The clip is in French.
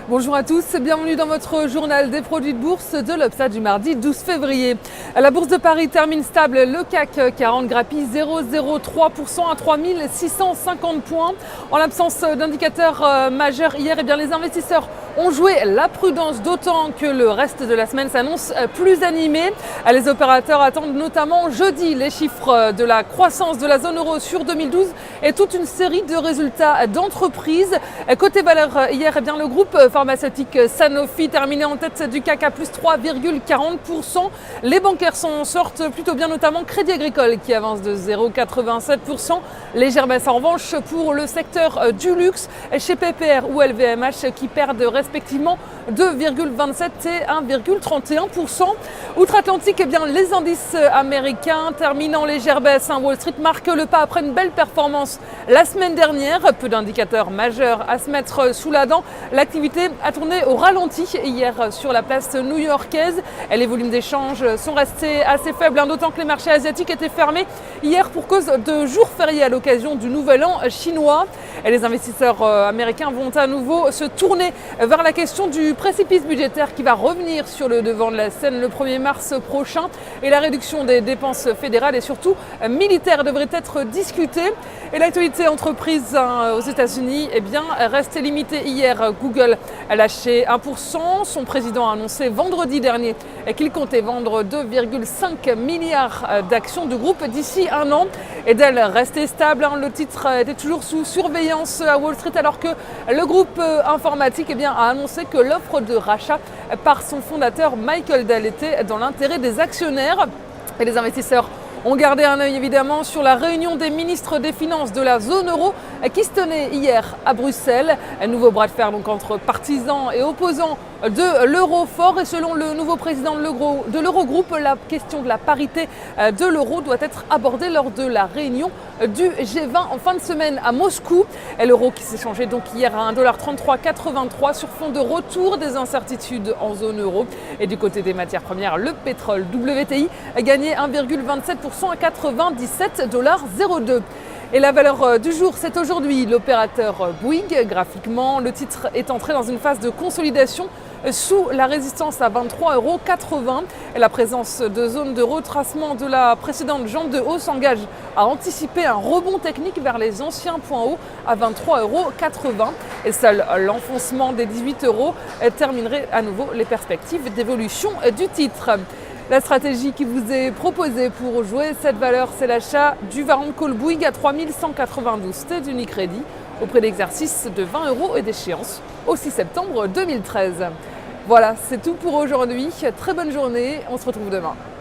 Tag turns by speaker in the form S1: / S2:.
S1: Bonjour à tous, bienvenue dans votre journal des produits de bourse de l'Obsa du mardi 12 février. La bourse de Paris termine stable, le CAC 40 grappille 0,03% à 3650 points. En l'absence d'indicateurs majeurs hier, les investisseurs ont joué la prudence, d'autant que le reste de la semaine s'annonce plus animé. Les opérateurs attendent notamment jeudi les chiffres de la croissance de la zone euro sur 2012 et toute une série de résultats d'entreprises. Côté valeur, hier, le groupe pharmaceutique Sanofi terminé en tête du CAC à plus 3,40%. Les bancaires s'en sortent plutôt bien, notamment Crédit Agricole qui avance de 0,87%. Légère baisse en revanche pour le secteur du luxe chez PPR ou LVMH qui perdent respectivement 2,27 et 1,31%. Outre-Atlantique, les indices américains terminent en légère baisse. Wall Street marque le pas après une belle performance la semaine dernière. Peu d'indicateurs majeurs à se mettre sous la dent. L'activité a tourné au ralenti hier sur la place new-yorkaise. Les volumes d'échange sont restés assez faibles, d'autant que les marchés asiatiques étaient fermés hier pour cause de jours fériés à l'occasion du Nouvel An chinois. Les investisseurs américains vont à nouveau se tourner vers la question du précipice budgétaire qui va revenir sur le devant de la scène le 1er mars prochain. Et la réduction des dépenses fédérales et surtout militaires devrait être discutée. Et l'actualité entreprise aux États-Unis reste limitée hier. Google a lâché 1%. Son président a annoncé vendredi dernier qu'il comptait vendre 2,5 milliards d'actions du groupe d'ici un an. Et Dell restait stable. Le titre était toujours sous surveillance à Wall Street alors que le groupe informatique a annoncé que l'offre de rachat par son fondateur Michael Dell était dans l'intérêt des actionnaires. Et les investisseurs ont gardé un œil évidemment sur la réunion des ministres des Finances de la zone euro qui se tenait hier à Bruxelles. Un nouveau bras de fer entre partisans et opposants de l'euro fort. Et selon le nouveau président de l'Eurogroupe, la question de la parité de l'euro doit être abordée lors de la réunion du G20 en fin de semaine à Moscou. Et l'euro qui s'est changé hier à 1,3383 sur fond de retour des incertitudes en zone euro. Et du côté des matières premières, le pétrole WTI a gagné 1,27% à 97,02 $. Et la valeur du jour, c'est aujourd'hui l'opérateur Bouygues. Graphiquement, le titre est entré dans une phase de consolidation sous la résistance à 23,80 €. Et la présence de zones de retracement de la précédente jambe de haut s'engage à anticiper un rebond technique vers les anciens points hauts à 23,80 €. Et seul l'enfoncement des 18 € terminerait à nouveau les perspectives d'évolution du titre. La stratégie qui vous est proposée pour jouer cette valeur, c'est l'achat du Varant Call Bouygues à 3192 T d'Unicredit au prix d'exercice de 20 € et d'échéance au 6 septembre 2013. Voilà, c'est tout pour aujourd'hui. Très bonne journée, on se retrouve demain.